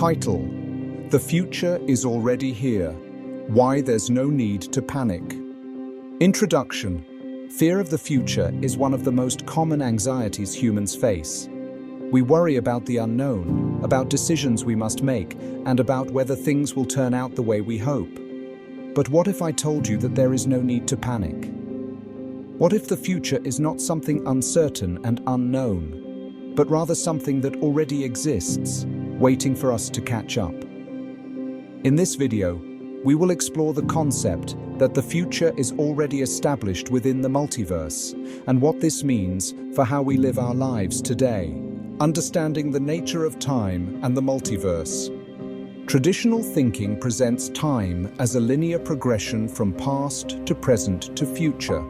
Title: The Future is Already Here. Why There's No Need to Panic. Introduction. Fear of the future is one of the most common anxieties humans face. We worry about the unknown, about decisions we must make, and about whether things will turn out the way we hope. But what if I told you that there is no need to panic? What if the future is not something uncertain and unknown, but rather something that already exists, waiting for us to catch up? In this video, we will explore the concept that the future is already established within the multiverse, and what this means for how we live our lives today. Understanding the nature of time and the multiverse. Traditional thinking presents time as a linear progression from past to present to future.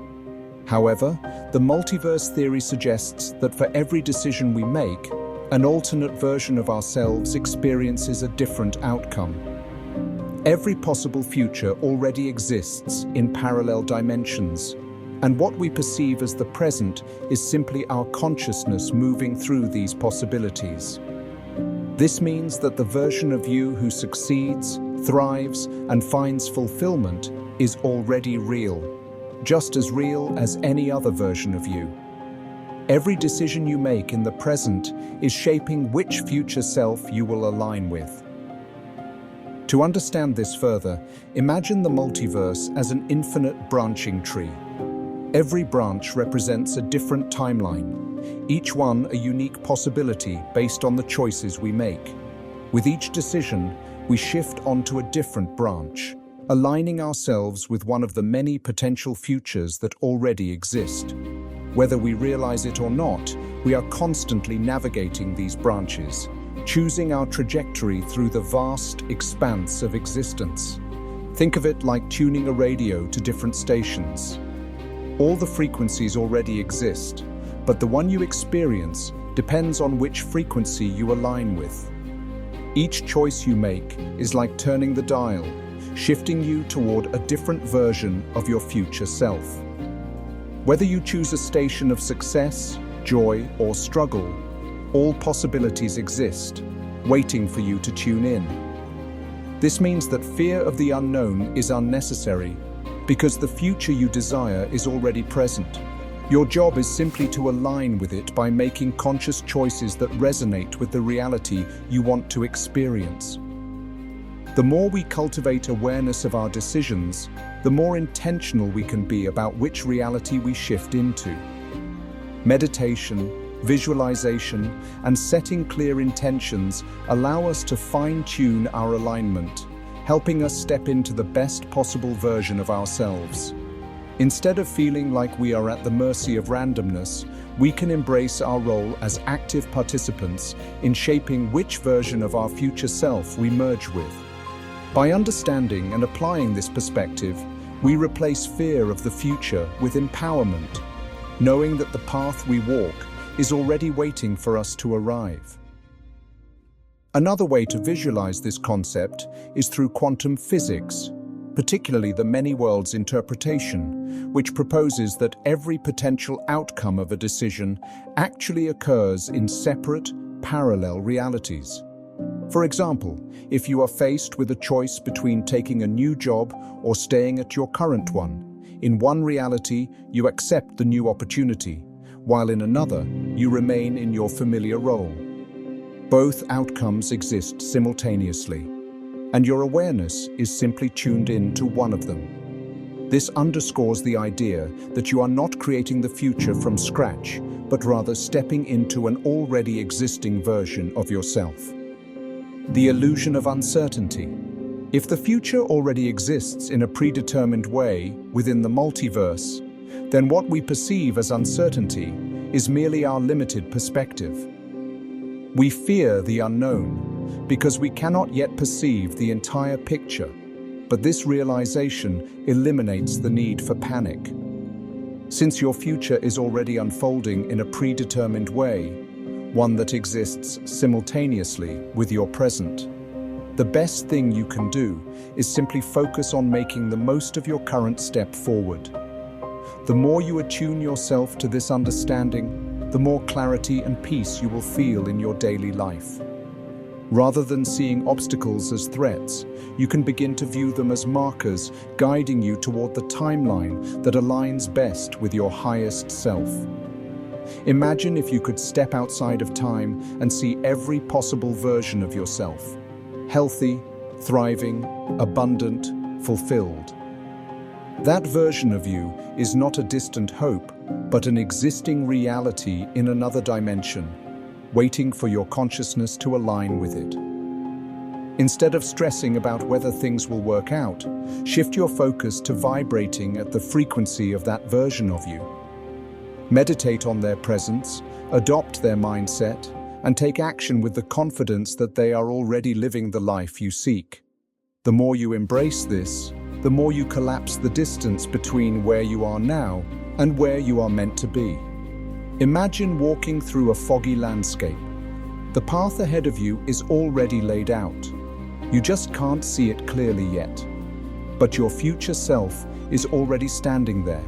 However, the multiverse theory suggests that for every decision we make, an alternate version of ourselves experiences a different outcome. Every possible future already exists in parallel dimensions, and what we perceive as the present is simply our consciousness moving through these possibilities. This means that the version of you who succeeds, thrives, and finds fulfillment is already real, just as real as any other version of you. Every decision you make in the present is shaping which future self you will align with. To understand this further, imagine the multiverse as an infinite branching tree. Every branch represents a different timeline, each one a unique possibility based on the choices we make. With each decision, we shift onto a different branch, aligning ourselves with one of the many potential futures that already exist. Whether we realize it or not, we are constantly navigating these branches, choosing our trajectory through the vast expanse of existence. Think of it like tuning a radio to different stations. All the frequencies already exist, but the one you experience depends on which frequency you align with. Each choice you make is like turning the dial, shifting you toward a different version of your future self. Whether you choose a station of success, joy, or struggle, all possibilities exist, waiting for you to tune in. This means that fear of the unknown is unnecessary, because the future you desire is already present. Your job is simply to align with it by making conscious choices that resonate with the reality you want to experience. The more we cultivate awareness of our decisions, the more intentional we can be about which reality we shift into. Meditation, visualization, and setting clear intentions allow us to fine-tune our alignment, helping us step into the best possible version of ourselves. Instead of feeling like we are at the mercy of randomness, we can embrace our role as active participants in shaping which version of our future self we merge with. By understanding and applying this perspective, we replace fear of the future with empowerment, knowing that the path we walk is already waiting for us to arrive. Another way to visualize this concept is through quantum physics, particularly the many worlds interpretation, which proposes that every potential outcome of a decision actually occurs in separate, parallel realities. For example, if you are faced with a choice between taking a new job or staying at your current one, in one reality you accept the new opportunity, while in another you remain in your familiar role. Both outcomes exist simultaneously, and your awareness is simply tuned in to one of them. This underscores the idea that you are not creating the future from scratch, but rather stepping into an already existing version of yourself. The illusion of uncertainty. If the future already exists in a predetermined way within the multiverse, then what we perceive as uncertainty is merely our limited perspective. We fear the unknown because we cannot yet perceive the entire picture, but this realization eliminates the need for panic. Since your future is already unfolding in a predetermined way, one that exists simultaneously with your present, the best thing you can do is simply focus on making the most of your current step forward. The more you attune yourself to this understanding, the more clarity and peace you will feel in your daily life. Rather than seeing obstacles as threats, you can begin to view them as markers guiding you toward the timeline that aligns best with your highest self. Imagine if you could step outside of time and see every possible version of yourself. Healthy, thriving, abundant, fulfilled. That version of you is not a distant hope, but an existing reality in another dimension, waiting for your consciousness to align with it. Instead of stressing about whether things will work out, shift your focus to vibrating at the frequency of that version of you. Meditate on their presence, adopt their mindset, and take action with the confidence that they are already living the life you seek. The more you embrace this, the more you collapse the distance between where you are now and where you are meant to be. Imagine walking through a foggy landscape. The path ahead of you is already laid out. You just can't see it clearly yet. But your future self is already standing there,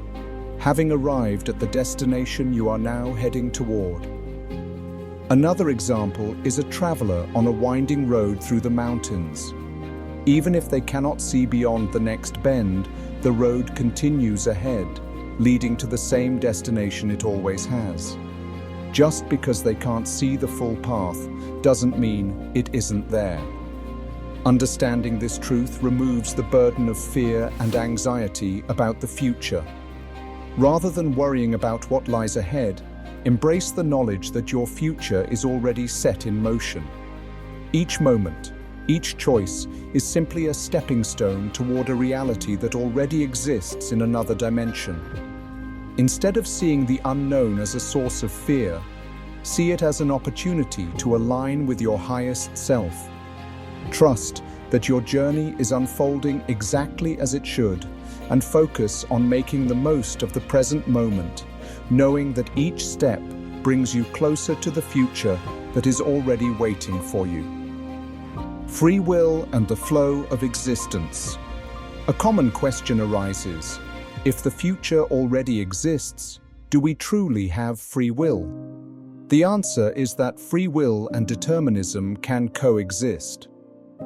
having arrived at the destination you are now heading toward. Another example is a traveler on a winding road through the mountains. Even if they cannot see beyond the next bend, the road continues ahead, leading to the same destination it always has. Just because they can't see the full path doesn't mean it isn't there. Understanding this truth removes the burden of fear and anxiety about the future. Rather than worrying about what lies ahead, embrace the knowledge that your future is already set in motion. Each moment, each choice is simply a stepping stone toward a reality that already exists in another dimension. Instead of seeing the unknown as a source of fear, see it as an opportunity to align with your highest self. Trust that your journey is unfolding exactly as it should, and focus on making the most of the present moment, knowing that each step brings you closer to the future that is already waiting for you. Free will and the flow of existence. A common question arises: if the future already exists, do we truly have free will? The answer is that free will and determinism can coexist.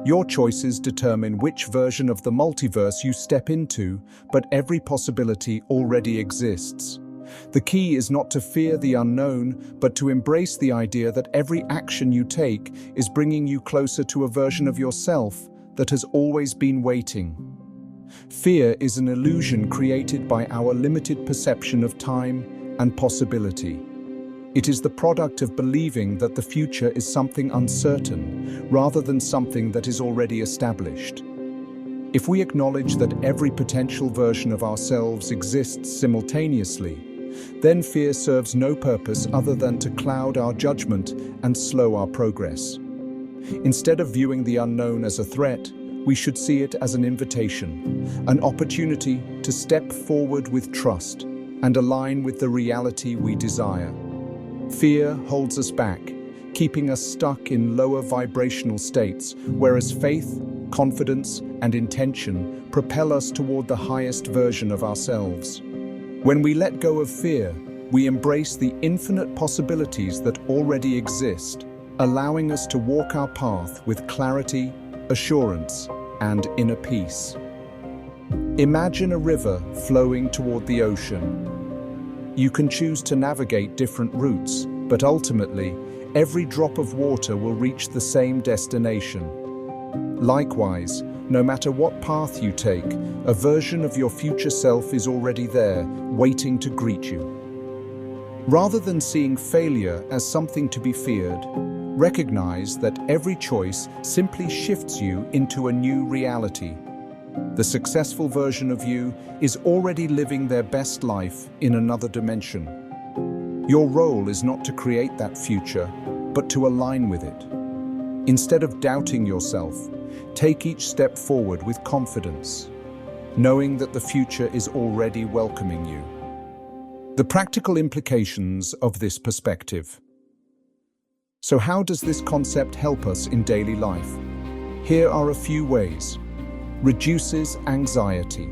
Your choices determine which version of the multiverse you step into, but every possibility already exists. The key is not to fear the unknown, but to embrace the idea that every action you take is bringing you closer to a version of yourself that has always been waiting. Fear is an illusion created by our limited perception of time and possibility. It is the product of believing that the future is something uncertain, rather than something that is already established. If we acknowledge that every potential version of ourselves exists simultaneously, then fear serves no purpose other than to cloud our judgment and slow our progress. Instead of viewing the unknown as a threat, we should see it as an invitation, an opportunity to step forward with trust and align with the reality we desire. Fear holds us back, keeping us stuck in lower vibrational states, whereas faith, confidence, and intention propel us toward the highest version of ourselves. When we let go of fear, we embrace the infinite possibilities that already exist, allowing us to walk our path with clarity, assurance, and inner peace. Imagine a river flowing toward the ocean. You can choose to navigate different routes, but ultimately, every drop of water will reach the same destination. Likewise, no matter what path you take, a version of your future self is already there, waiting to greet you. Rather than seeing failure as something to be feared, recognize that every choice simply shifts you into a new reality. The successful version of you is already living their best life in another dimension. Your role is not to create that future, but to align with it. Instead of doubting yourself, take each step forward with confidence, knowing that the future is already welcoming you. The practical implications of this perspective. So how does this concept help us in daily life? Here are a few ways. Reduces anxiety.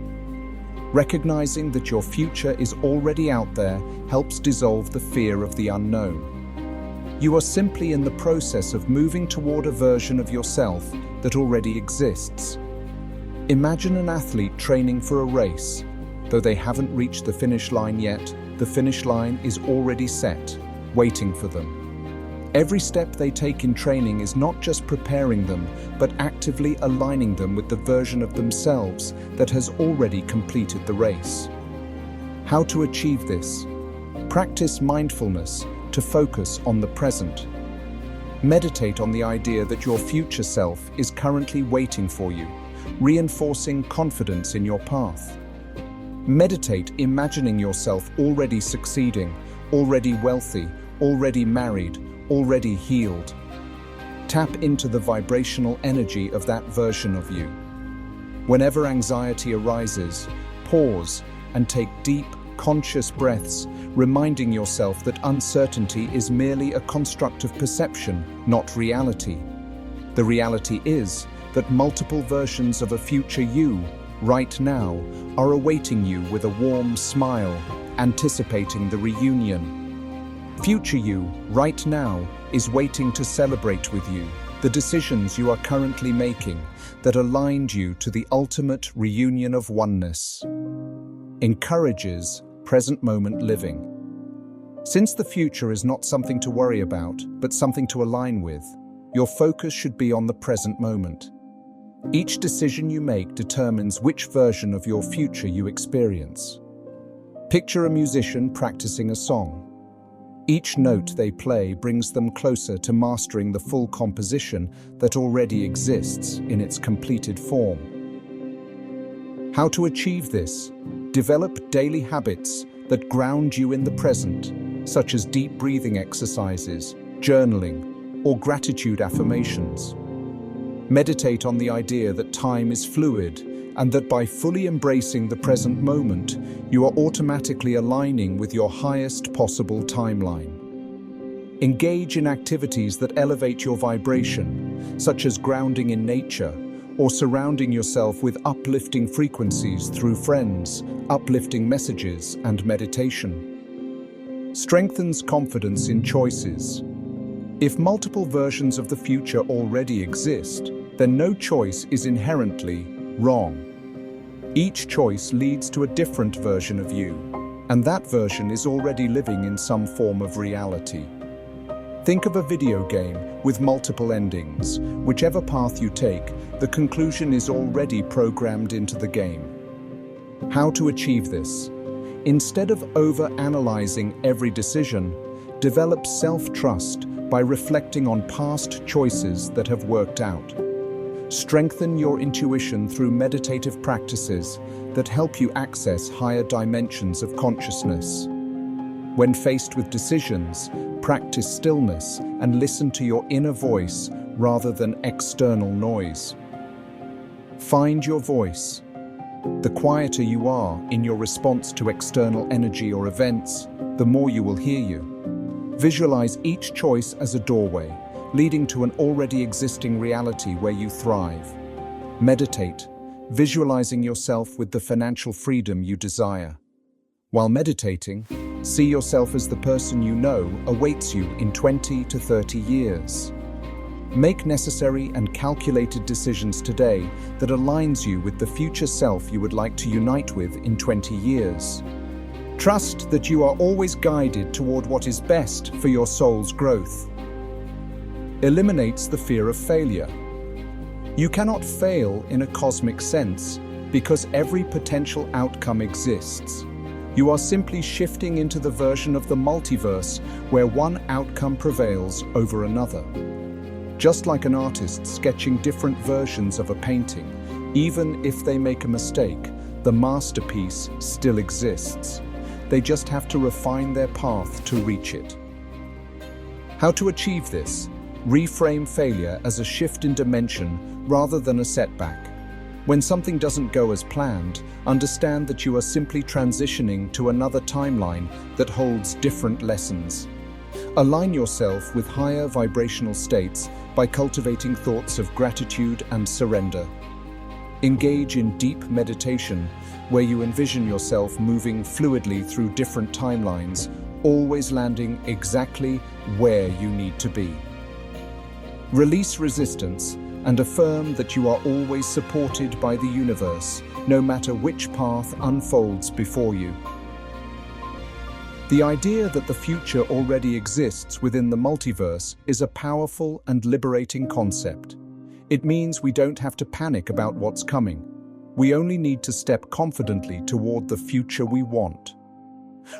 Recognizing that your future is already out there helps dissolve the fear of the unknown. You are simply in the process of moving toward a version of yourself that already exists. Imagine an athlete training for a race. Though they haven't reached the finish line yet, the finish line is already set, waiting for them. Every step they take in training is not just preparing them, but actively aligning them with the version of themselves that has already completed the race. How to achieve this? Practice mindfulness to focus on the present. Meditate on the idea that your future self is currently waiting for you, reinforcing confidence in your path. Meditate imagining yourself already succeeding, already wealthy, already married, already healed. Tap into the vibrational energy of that version of you. Whenever anxiety arises, pause and take deep, conscious breaths, reminding yourself that uncertainty is merely a construct of perception, not reality. The reality is that multiple versions of a future you, right now, are awaiting you with a warm smile, anticipating the reunion. Future you, right now, is waiting to celebrate with you the decisions you are currently making that aligned you to the ultimate reunion of oneness. Encourages present moment living. Since the future is not something to worry about, but something to align with, your focus should be on the present moment. Each decision you make determines which version of your future you experience. Picture a musician practicing a song. Each note they play brings them closer to mastering the full composition that already exists in its completed form. How to achieve this? Develop daily habits that ground you in the present, such as deep breathing exercises, journaling, or gratitude affirmations. Meditate on the idea that time is fluid and that by fully embracing the present moment, you are automatically aligning with your highest possible timeline. Engage in activities that elevate your vibration, such as grounding in nature, or surrounding yourself with uplifting frequencies through friends, uplifting messages, and meditation. Strengthens confidence in choices. If multiple versions of the future already exist, then no choice is inherently wrong. Each choice leads to a different version of you, and that version is already living in some form of reality. Think of a video game with multiple endings. Whichever path you take, the conclusion is already programmed into the game. How to achieve this? Instead of over-analyzing every decision, develop self-trust by reflecting on past choices that have worked out. Strengthen your intuition through meditative practices that help you access higher dimensions of consciousness. When faced with decisions, practice stillness and listen to your inner voice rather than external noise. Find your voice. The quieter you are in your response to external energy or events, the more you will hear you. Visualize each choice as a doorway, leading to an already existing reality where you thrive. Meditate, visualizing yourself with the financial freedom you desire. While meditating, see yourself as the person you know awaits you in 20 to 30 years. Make necessary and calculated decisions today that aligns you with the future self you would like to unite with in 20 years. Trust that you are always guided toward what is best for your soul's growth. Eliminates the fear of failure. You cannot fail in a cosmic sense because every potential outcome exists. You are simply shifting into the version of the multiverse where one outcome prevails over another. Just like an artist sketching different versions of a painting, even if they make a mistake, the masterpiece still exists. They just have to refine their path to reach it. How to achieve this? Reframe failure as a shift in dimension rather than a setback. When something doesn't go as planned, understand that you are simply transitioning to another timeline that holds different lessons. Align yourself with higher vibrational states by cultivating thoughts of gratitude and surrender. Engage in deep meditation, where you envision yourself moving fluidly through different timelines, always landing exactly where you need to be. Release resistance and affirm that you are always supported by the universe, no matter which path unfolds before you. The idea that the future already exists within the multiverse is a powerful and liberating concept. It means we don't have to panic about what's coming. We only need to step confidently toward the future we want.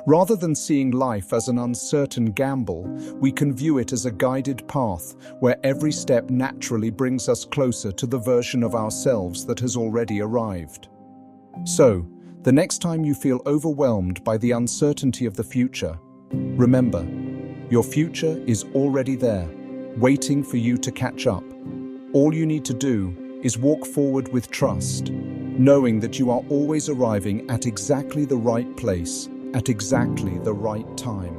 Rather than seeing life as an uncertain gamble, we can view it as a guided path where every step naturally brings us closer to the version of ourselves that has already arrived. So, the next time you feel overwhelmed by the uncertainty of the future, remember, your future is already there, waiting for you to catch up. All you need to do is walk forward with trust, knowing that you are always arriving at exactly the right place, at exactly the right time.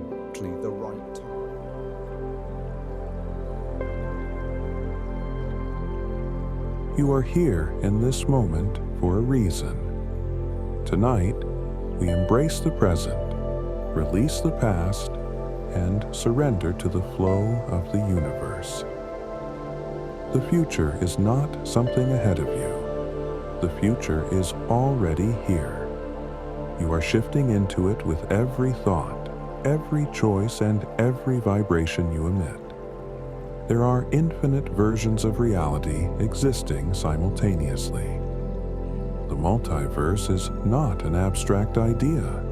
You are here in this moment for a reason. Tonight, we embrace the present, release the past, and surrender to the flow of the universe. The future is not something ahead of you. The future is already here. You are shifting into it with every thought, every choice, and every vibration you emit. There are infinite versions of reality existing simultaneously. The multiverse is not an abstract idea.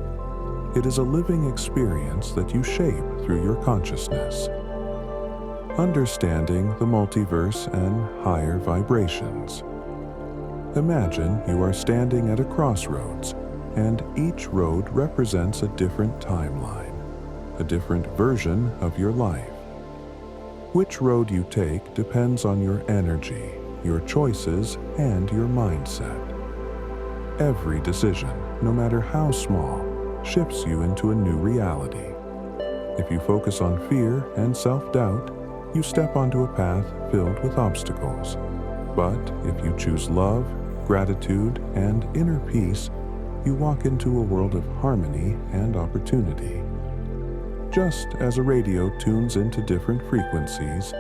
It is a living experience that you shape through your consciousness. Understanding the multiverse and higher vibrations. Imagine you are standing at a crossroads, and each road represents a different timeline, a different version of your life. Which road you take depends on your energy, your choices, and your mindset. Every decision, no matter how small, shifts you into a new reality. If you focus on fear and self-doubt, you step onto a path filled with obstacles. But if you choose love, gratitude, and inner peace, you walk into a world of harmony and opportunity. Just as a radio tunes into different frequencies,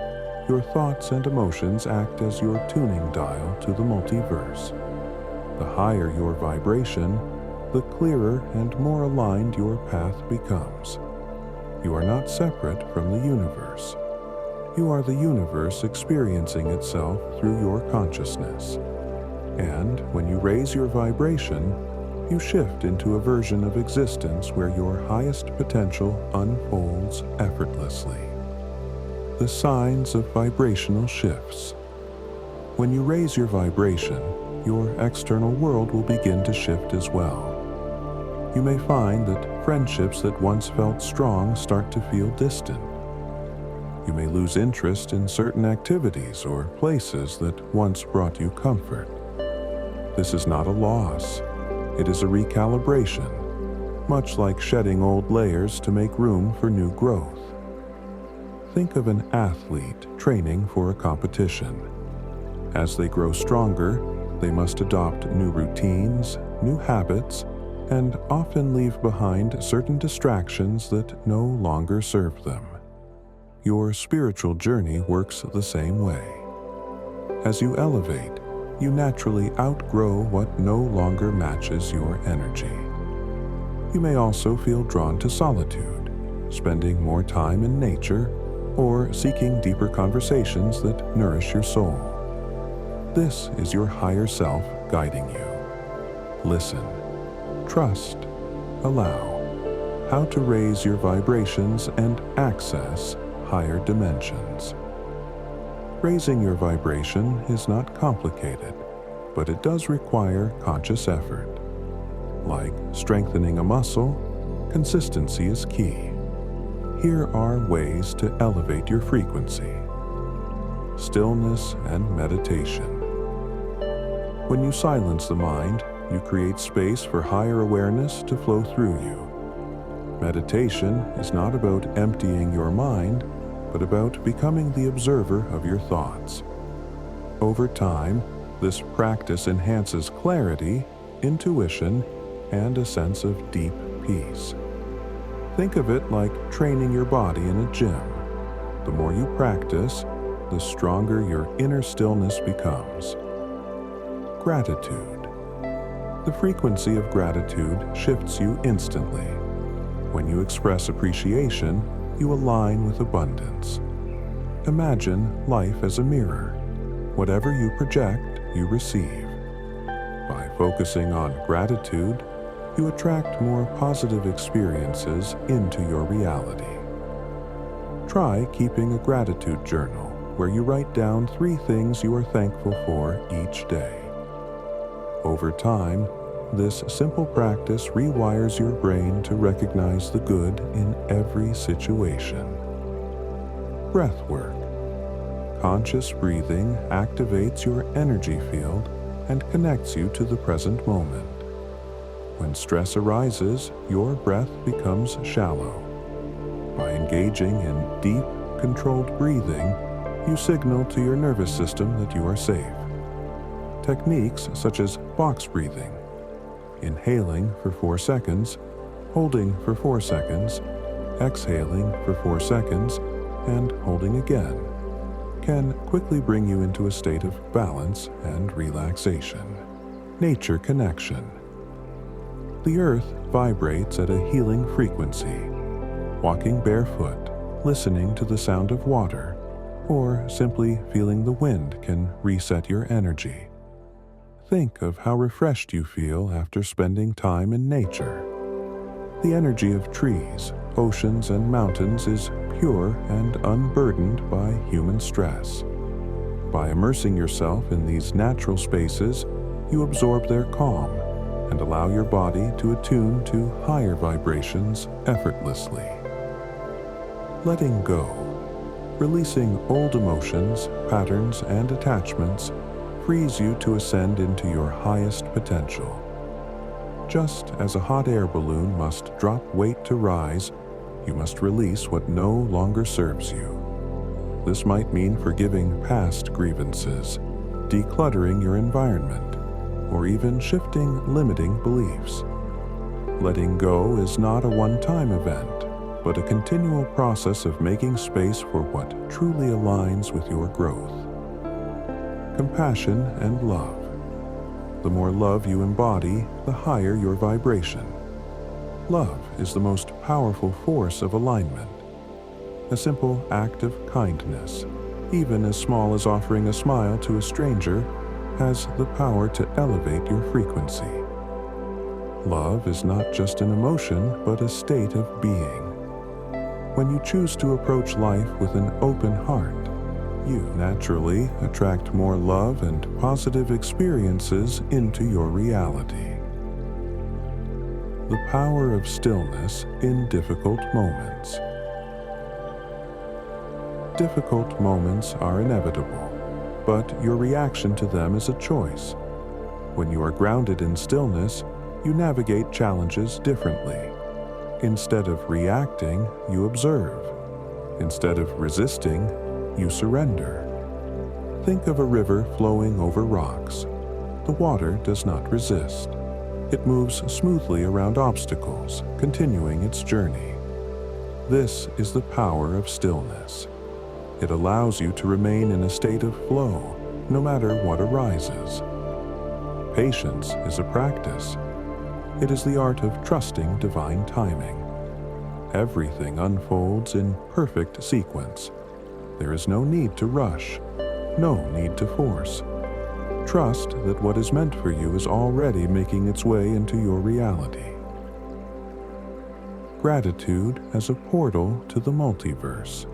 your thoughts and emotions act as your tuning dial to the multiverse. The higher your vibration, the clearer and more aligned your path becomes. You are not separate from the universe. You are the universe experiencing itself through your consciousness. And when you raise your vibration, you shift into a version of existence where your highest potential unfolds effortlessly. The signs of vibrational shifts. When you raise your vibration, your external world will begin to shift as well. You may find that friendships that once felt strong start to feel distant. You may lose interest in certain activities or places that once brought you comfort. This is not a loss. It is a recalibration, much like shedding old layers to make room for new growth. Think of an athlete training for a competition. As they grow stronger, they must adopt new routines, new habits, and often leave behind certain distractions that no longer serve them. Your spiritual journey works the same way. As you elevate, you naturally outgrow what no longer matches your energy. You may also feel drawn to solitude, spending more time in nature, or seeking deeper conversations that nourish your soul. This is your higher self guiding you. Listen, trust, allow. How to raise your vibrations and access higher dimensions. Raising your vibration is not complicated, but it does require conscious effort. Like strengthening a muscle, consistency is key. Here are ways to elevate your frequency. Stillness and meditation. When you silence the mind, you create space for higher awareness to flow through you. Meditation is not about emptying your mind, but about becoming the observer of your thoughts. Over time, this practice enhances clarity, intuition, and a sense of deep peace. Think of it like training your body in a gym. The more you practice, the stronger your inner stillness becomes. Gratitude. The frequency of gratitude shifts you instantly. When you express appreciation, you align with abundance. Imagine life as a mirror. Whatever you project, you receive. By focusing on gratitude, you attract more positive experiences into your reality. Try keeping a gratitude journal where you write down 3 things you are thankful for each day. Over time, this simple practice rewires your brain to recognize the good in every situation. Breath work. Conscious breathing activates your energy field and connects you to the present moment. When stress arises, your breath becomes shallow. By engaging in deep, controlled breathing, you signal to your nervous system that you are safe. Techniques such as box breathing, inhaling for 4 seconds, holding for 4 seconds, exhaling for 4 seconds, and holding again, can quickly bring you into a state of balance and relaxation. Nature connection. The earth vibrates at a healing frequency. Walking barefoot, listening to the sound of water, or simply feeling the wind can reset your energy. Think of how refreshed you feel after spending time in nature. The energy of trees, oceans, and mountains is pure and unburdened by human stress. By immersing yourself in these natural spaces, you absorb their calm and allow your body to attune to higher vibrations effortlessly. Letting go. Releasing old emotions, patterns, and attachments frees you to ascend into your highest potential. Just as a hot air balloon must drop weight to rise, you must release what no longer serves you. This might mean forgiving past grievances, decluttering your environment, or even shifting limiting beliefs. Letting go is not a one-time event, but a continual process of making space for what truly aligns with your growth. Compassion and love. The more love you embody, the higher your vibration. Love is the most powerful force of alignment. A simple act of kindness, even as small as offering a smile to a stranger, has the power to elevate your frequency. Love is not just an emotion, but a state of being. When you choose to approach life with an open heart, you naturally attract more love and positive experiences into your reality. The power of stillness in difficult moments. Difficult moments are inevitable, but your reaction to them is a choice. When you are grounded in stillness, you navigate challenges differently. Instead of reacting, you observe. Instead of resisting, you surrender. Think of a river flowing over rocks. The water does not resist. It moves smoothly around obstacles, continuing its journey. This is the power of stillness. It allows you to remain in a state of flow, no matter what arises. Patience is a practice. It is the art of trusting divine timing. Everything unfolds in perfect sequence. There is no need to rush, no need to force. Trust that what is meant for you is already making its way into your reality. Gratitude as a portal to the multiverse.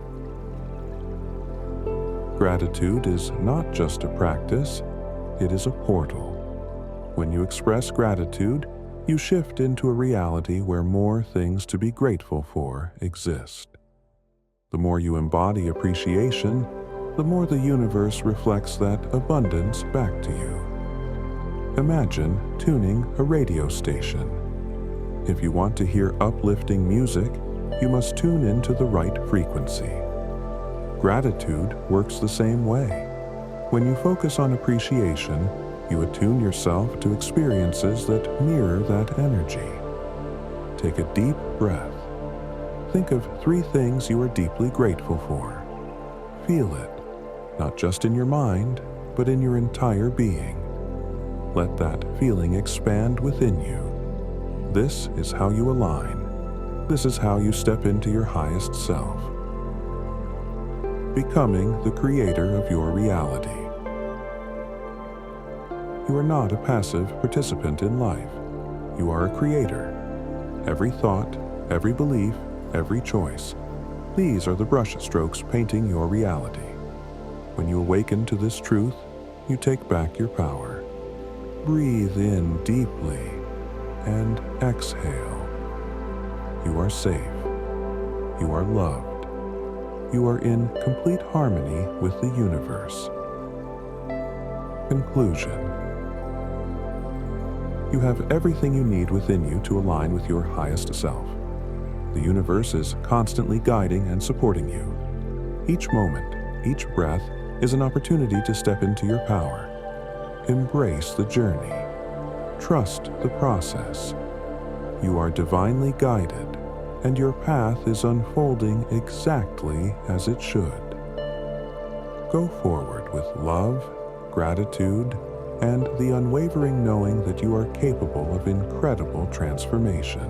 Gratitude is not just a practice, it is a portal. When you express gratitude, you shift into a reality where more things to be grateful for exist. The more you embody appreciation, the more the universe reflects that abundance back to you. Imagine tuning a radio station. If you want to hear uplifting music, you must tune into the right frequency. Gratitude works the same way. When you focus on appreciation, you attune yourself to experiences that mirror that energy. Take a deep breath. Think of 3 things you are deeply grateful for. Feel it, not just in your mind, but in your entire being. Let that feeling expand within you. This is how you align. This is how you step into your highest self. Becoming the creator of your reality. You are not a passive participant in life. You are a creator. Every thought, every belief, every choice. These are the brush strokes painting your reality. When you awaken to this truth, you take back your power. Breathe in deeply and exhale. You are safe. You are loved. You are in complete harmony with the universe. Conclusion. You have everything you need within you to align with your highest self. The universe is constantly guiding and supporting you. Each moment, each breath is an opportunity to step into your power. Embrace the journey. Trust the process. You are divinely guided, and your path is unfolding exactly as it should. Go forward with love, gratitude, and the unwavering knowing that you are capable of incredible transformation.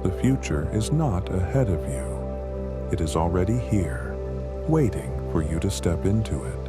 The future is not ahead of you. It is already here, waiting for you to step into it.